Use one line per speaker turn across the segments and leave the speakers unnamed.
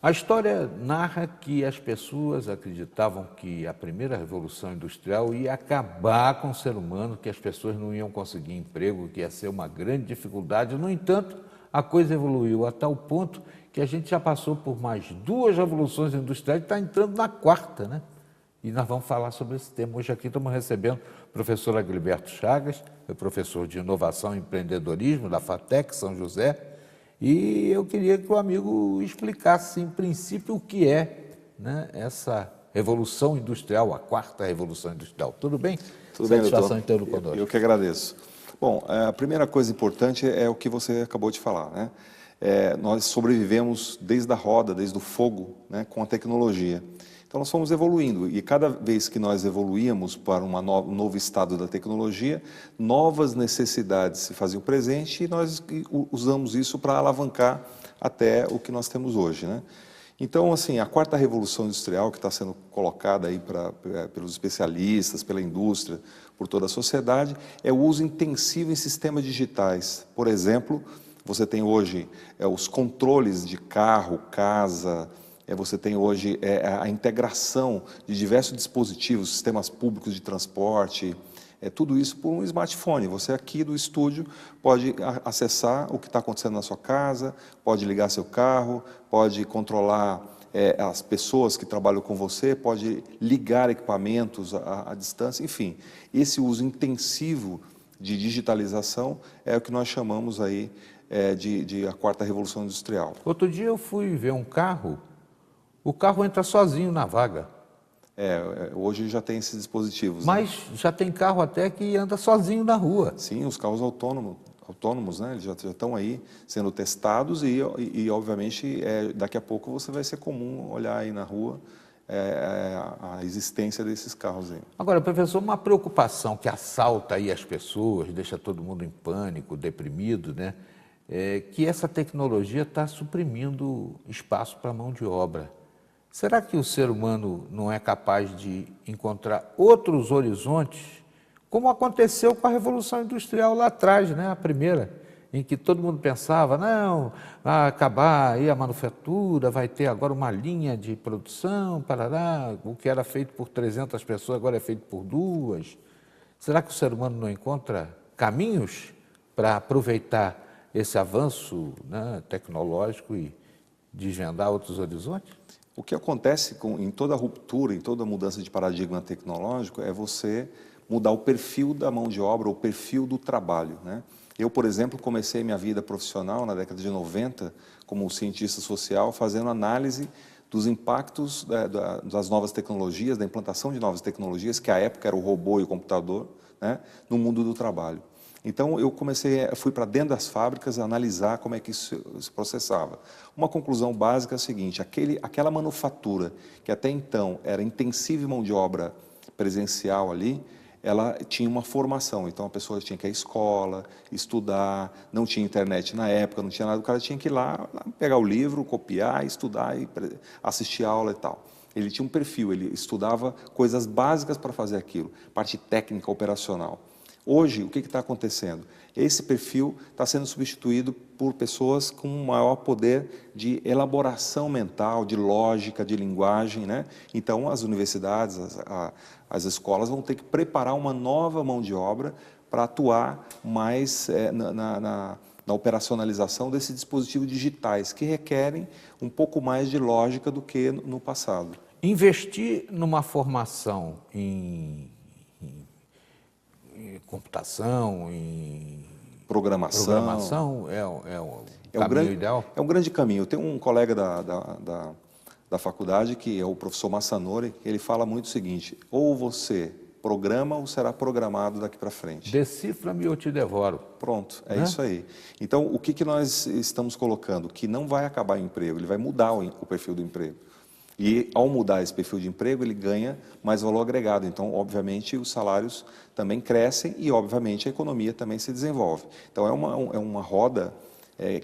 A história narra que as pessoas acreditavam que a primeira revolução industrial ia acabar com o ser humano, que as pessoas não iam conseguir emprego, que ia ser uma grande dificuldade. No entanto, a coisa evoluiu a tal ponto que a gente já passou por mais duas revoluções industriais e está entrando na quarta, né? E nós vamos falar sobre esse tema. Hoje aqui estamos recebendo o professor Agilberto Chagas, é professor de Inovação e Empreendedorismo da FATEC São José, e eu queria que o amigo explicasse, em princípio, o que é, né, essa revolução industrial, a quarta revolução industrial. Tudo bem?
Tudo bem,
Satisfação
doutor?
em tê-lo conosco.
Eu que agradeço. Bom, a primeira coisa importante é o que você acabou de falar, né? Nós sobrevivemos desde a roda, desde o fogo, né, com a tecnologia. Então, nós fomos evoluindo e cada vez que nós evoluíamos para um novo estado da tecnologia, novas necessidades se faziam presente e nós usamos isso para alavancar até o que nós temos hoje, né? Então, assim, a quarta revolução industrial que está sendo colocada aí pelos especialistas, pela indústria, por toda a sociedade, é o uso intensivo em sistemas digitais. Por exemplo, você tem hoje os controles de carro, casa. Você tem hoje a integração de diversos dispositivos, sistemas públicos de transporte, tudo isso por um smartphone. Você aqui do estúdio pode acessar o que está acontecendo na sua casa, pode ligar seu carro, pode controlar as pessoas que trabalham com você, pode ligar equipamentos à distância, enfim. Esse uso intensivo de digitalização é o que nós chamamos aí de a quarta revolução industrial.
Outro dia eu fui ver um carro, o carro entra sozinho na vaga.
Hoje já tem esses dispositivos.
Mas
né?
já tem carro até que anda sozinho na rua.
Sim, os carros autônomos, né? Eles já estão aí sendo testados e obviamente, daqui a pouco você vai ser comum olhar aí na rua a existência desses carros aí.
Agora, professor, uma preocupação que assalta aí as pessoas, deixa todo mundo em pânico, deprimido, né? É que essa tecnologia está suprimindo espaço para a mão de obra. Será que o ser humano não é capaz de encontrar outros horizontes, como aconteceu com a Revolução Industrial lá atrás, né? A primeira, em que todo mundo pensava, não, vai acabar aí a manufatura, vai ter agora uma linha de produção, parará, o que era feito por 300 pessoas agora é feito por 2. Será que o ser humano não encontra caminhos para aproveitar esse avanço, né, tecnológico e desvendar outros horizontes?
O que acontece em toda ruptura, em toda mudança de paradigma tecnológico, é você mudar o perfil da mão de obra, o perfil do trabalho, né? Eu, por exemplo, comecei minha vida profissional na década de 90 como cientista social, fazendo análise dos impactos das novas tecnologias, da implantação de novas tecnologias, que à época era o robô e o computador, né, no mundo do trabalho. Então, fui para dentro das fábricas analisar como é que isso se processava. Uma conclusão básica é a seguinte: aquela manufatura que até então era intensiva em mão de obra presencial ali, ela tinha uma formação. Então, a pessoa tinha que ir à escola, estudar, não tinha internet na época, não tinha nada, o cara tinha que ir lá pegar o livro, copiar, estudar e assistir a aula e tal. Ele tinha um perfil, ele estudava coisas básicas para fazer aquilo, parte técnica, operacional. Hoje, o que está acontecendo? Esse perfil está sendo substituído por pessoas com um maior poder de elaboração mental, de lógica, de linguagem, né? Então, as universidades, as escolas vão ter que preparar uma nova mão de obra para atuar mais na operacionalização desses dispositivos digitais, que requerem um pouco mais de lógica do que no passado.
Investir numa formação em computação, em programação é o caminho ideal?
É um grande caminho. Eu tenho um colega da faculdade, que é o professor Massanori, que ele fala muito o seguinte: ou você programa ou será programado daqui para frente.
Decifra-me ou te devoro.
Pronto, é isso aí. Então, o que nós estamos colocando? Que não vai acabar o emprego, ele vai mudar o perfil do emprego. E, ao mudar esse perfil de emprego, ele ganha mais valor agregado. Então, obviamente, os salários também crescem e, obviamente, a economia também se desenvolve. Então, é uma roda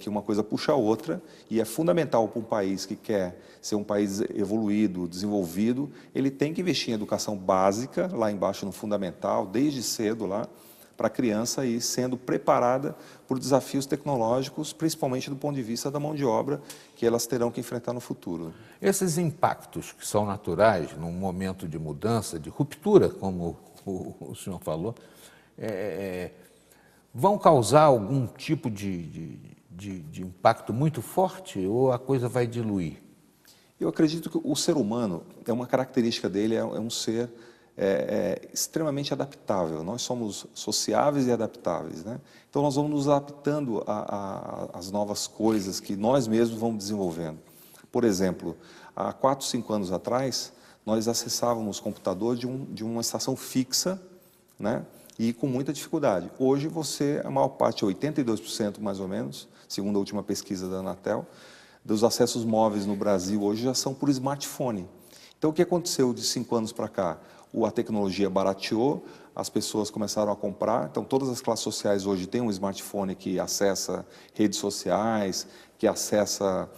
que uma coisa puxa a outra, e é fundamental para um país que quer ser um país evoluído, desenvolvido, ele tem que investir em educação básica, lá embaixo no fundamental, desde cedo lá, para a criança ir sendo preparada por desafios tecnológicos, principalmente do ponto de vista da mão de obra que elas terão que enfrentar no futuro.
Esses impactos que são naturais num momento de mudança, de ruptura, como o senhor falou, vão causar algum tipo de impacto muito forte ou a coisa vai diluir?
Eu acredito que o ser humano, uma característica dele é um ser extremamente adaptável. Nós somos sociáveis e adaptáveis, né? Então nós vamos nos adaptando às novas coisas que nós mesmos vamos desenvolvendo. Por exemplo, há 4, 5 anos atrás, nós acessávamos o computador de uma estação fixa, né? E com muita dificuldade. Hoje a maior parte, 82% mais ou menos, segundo a última pesquisa da Anatel, dos acessos móveis no Brasil hoje já são por smartphone. Então o que aconteceu de 5 anos para cá? A tecnologia barateou, as pessoas começaram a comprar, então todas as classes sociais hoje têm um smartphone que acessa redes sociais, que acessa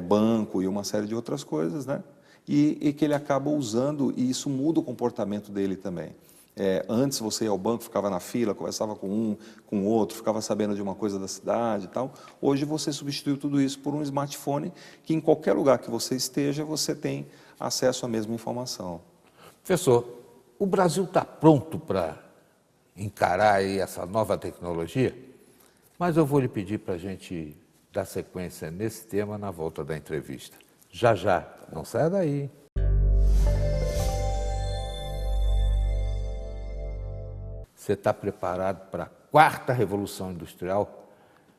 banco e uma série de outras coisas, né? E que ele acaba usando e isso muda o comportamento dele também. Antes você ia ao banco, ficava na fila, conversava com um, com outro, ficava sabendo de uma coisa da cidade e tal. Hoje você substituiu tudo isso por um smartphone que em qualquer lugar que você esteja, você tem acesso à mesma informação.
Professor, o Brasil está pronto para encarar aí essa nova tecnologia? Mas eu vou lhe pedir para a gente dar sequência nesse tema na volta da entrevista. Já, já. Não saia daí. Você está preparado para a 4ª Revolução Industrial?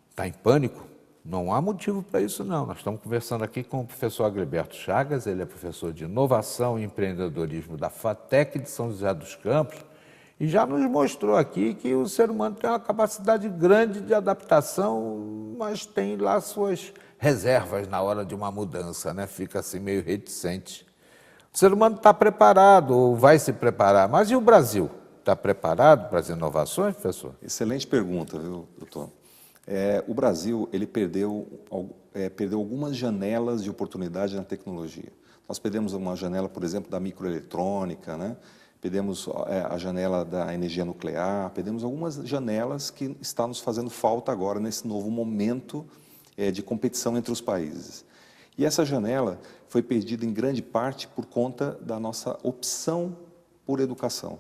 Está em pânico? Não há motivo para isso, não. Nós estamos conversando aqui com o professor Agriberto Chagas, ele é professor de Inovação e Empreendedorismo da FATEC de São José dos Campos e já nos mostrou aqui que o ser humano tem uma capacidade grande de adaptação, mas tem lá suas reservas na hora de uma mudança, né? Fica assim meio reticente. O ser humano está preparado ou vai se preparar, mas e o Brasil? Está preparado para as inovações, professor?
Excelente pergunta, viu, doutor? O Brasil ele perdeu algumas janelas de oportunidade na tecnologia. Nós perdemos uma janela, por exemplo, da microeletrônica, né? Perdemos a janela da energia nuclear, perdemos algumas janelas que estão nos fazendo falta agora nesse novo momento de competição entre os países. E essa janela foi perdida em grande parte por conta da nossa opção por educação.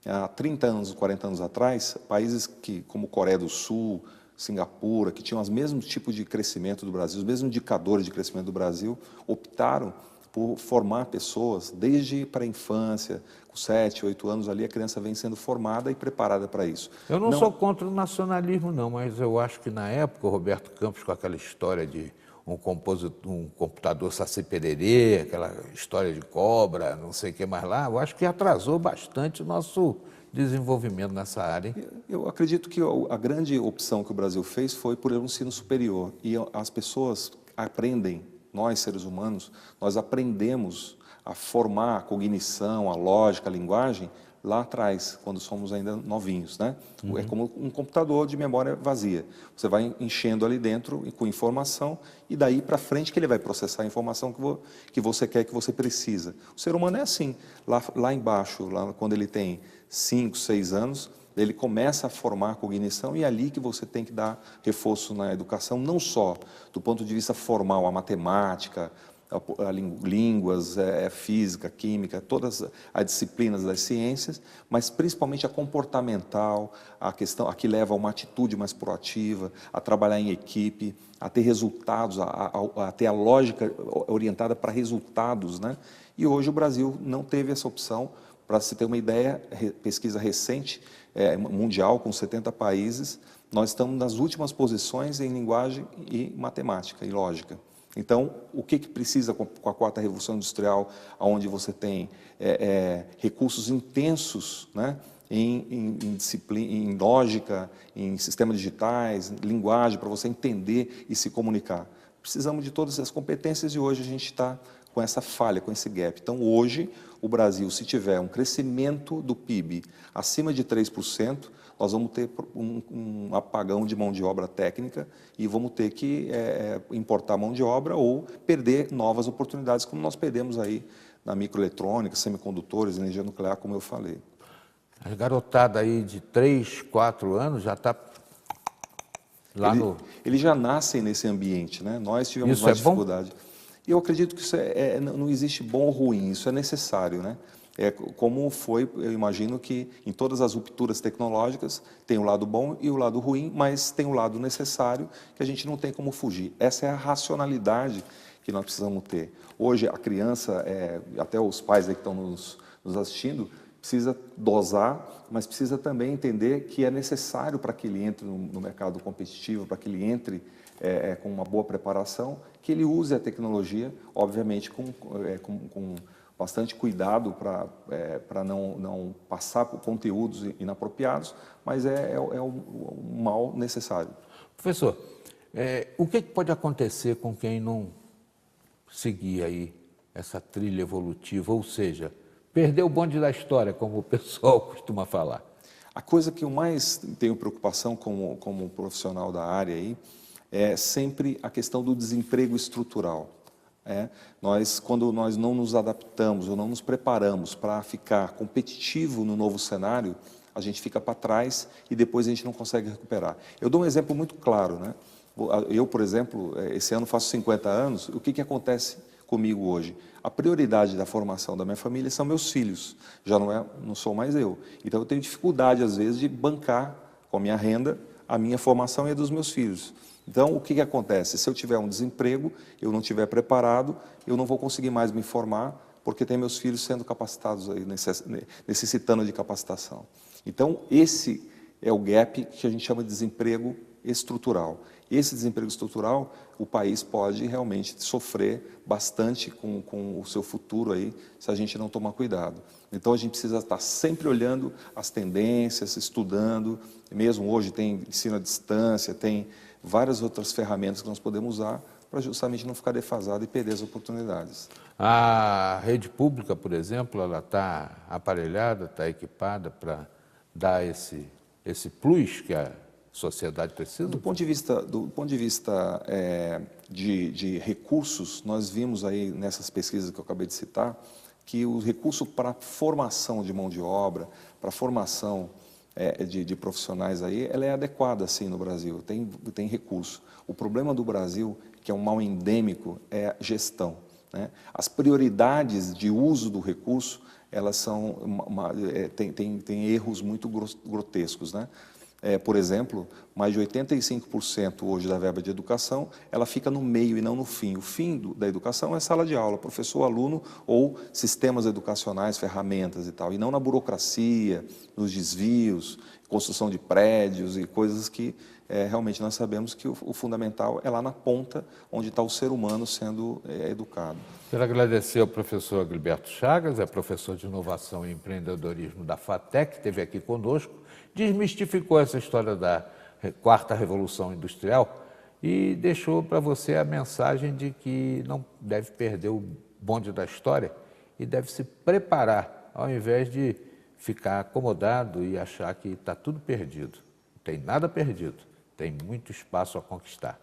Há 30 anos, 40 anos atrás, países como Coreia do Sul, Singapura, que tinham os mesmos tipos de crescimento do Brasil, os mesmos indicadores de crescimento do Brasil, optaram por formar pessoas desde para a infância, com 7, 8 anos ali, a criança vem sendo formada e preparada para isso.
Eu não sou contra o nacionalismo, não, mas eu acho que na época o Roberto Campos, com aquela história de um computador Saci Pererê, aquela história de cobra, não sei o que mais lá, eu acho que atrasou bastante o nosso desenvolvimento nessa área. Hein?
Eu acredito que a grande opção que o Brasil fez foi por um ensino superior. E as pessoas aprendem, nós seres humanos, nós aprendemos a formar a cognição, a lógica, a linguagem, lá atrás, quando somos ainda novinhos, né? É como um computador de memória vazia. Você vai enchendo ali dentro com informação e daí para frente que ele vai processar a informação que você quer, que você precisa. O ser humano é assim. Lá embaixo, quando ele tem 5, 6 anos, ele começa a formar a cognição e é ali que você tem que dar reforço na educação, não só do ponto de vista formal, a matemática, línguas, física, química, todas as disciplinas das ciências, mas principalmente a comportamental, a questão a que leva a uma atitude mais proativa, a trabalhar em equipe, a ter resultados, a ter a lógica orientada para resultados, né? E hoje o Brasil não teve essa opção. Para se ter uma ideia, pesquisa recente, mundial, com 70 países, nós estamos nas últimas posições em linguagem e matemática e lógica. Então, o que precisa com a 4ª Revolução Industrial, onde você tem recursos intensos, né, em disciplina, em lógica, em sistemas digitais, linguagem, para você entender e se comunicar? Precisamos de todas essas competências e hoje a gente está com essa falha, com esse gap. Então, hoje, o Brasil, se tiver um crescimento do PIB acima de 3%, nós vamos ter um apagão de mão de obra técnica e vamos ter que importar mão de obra ou perder novas oportunidades, como nós perdemos aí na microeletrônica, semicondutores, energia nuclear, como eu falei.
As garotadas aí de 3, 4 anos já está lá no...
Eles já nascem nesse ambiente, né? Nós tivemos
Isso
mais
é bom?
dificuldade. E eu acredito que isso não existe bom ou ruim, isso é necessário, né? É como foi, eu imagino que em todas as rupturas tecnológicas tem o lado bom e o lado ruim, mas tem o lado necessário que a gente não tem como fugir. Essa é a racionalidade que nós precisamos ter. Hoje a criança, até os pais aí que estão nos assistindo, precisa dosar, mas precisa também entender que é necessário para que ele entre no mercado competitivo, para que ele entre com uma boa preparação, que ele use a tecnologia, obviamente com bastante cuidado para não passar por conteúdos inapropriados, mas é um mal necessário.
Professor, o que pode acontecer com quem não seguir aí essa trilha evolutiva, ou seja, perder o bonde da história, como o pessoal costuma falar?
A coisa que eu mais tenho preocupação como profissional da área aí é sempre a questão do desemprego estrutural. Quando nós não nos adaptamos ou não nos preparamos para ficar competitivo no novo cenário, a gente fica para trás e depois a gente não consegue recuperar. Eu dou um exemplo muito claro, né? Eu, por exemplo, esse ano faço 50 anos, o que acontece comigo hoje? A prioridade da formação da minha família são meus filhos, já não sou mais eu. Então eu tenho dificuldade, às vezes, de bancar com a minha renda a minha formação e a dos meus filhos. Então, o que acontece? Se eu tiver um desemprego, eu não estiver preparado, eu não vou conseguir mais me formar, porque tem meus filhos sendo capacitados, aí, necessitando de capacitação. Então, esse é o gap que a gente chama de desemprego estrutural. Esse desemprego estrutural, o país pode realmente sofrer bastante com o seu futuro aí, se a gente não tomar cuidado. Então, a gente precisa estar sempre olhando as tendências, estudando. Mesmo hoje tem ensino à distância, tem várias outras ferramentas que nós podemos usar para justamente não ficar defasado e perder as oportunidades.
A rede pública, por exemplo, ela está aparelhada, está equipada para dar esse plus que a sociedade precisa?
Do ponto de vista de recursos, nós vimos aí nessas pesquisas que eu acabei de citar, que o recurso para formação de mão de obra, para formação de profissionais aí, ela é adequada assim no Brasil, tem recurso. O problema do Brasil, que é um mal endêmico, é a gestão, né? As prioridades de uso do recurso, elas são tem erros muito grotescos, né? Por exemplo, mais de 85% hoje da verba de educação, ela fica no meio e não no fim. O fim da educação é sala de aula, professor, aluno ou sistemas educacionais, ferramentas e tal, e não na burocracia, nos desvios, construção de prédios e coisas que realmente nós sabemos que o fundamental é lá na ponta, onde está o ser humano sendo educado.
Quero agradecer ao professor Agilberto Chagas, é professor de Inovação e Empreendedorismo da FATEC, esteve aqui conosco, desmistificou essa história da quarta revolução industrial e deixou para você a mensagem de que não deve perder o bonde da história e deve se preparar, ao invés de ficar acomodado e achar que está tudo perdido. Não tem nada perdido, tem muito espaço a conquistar.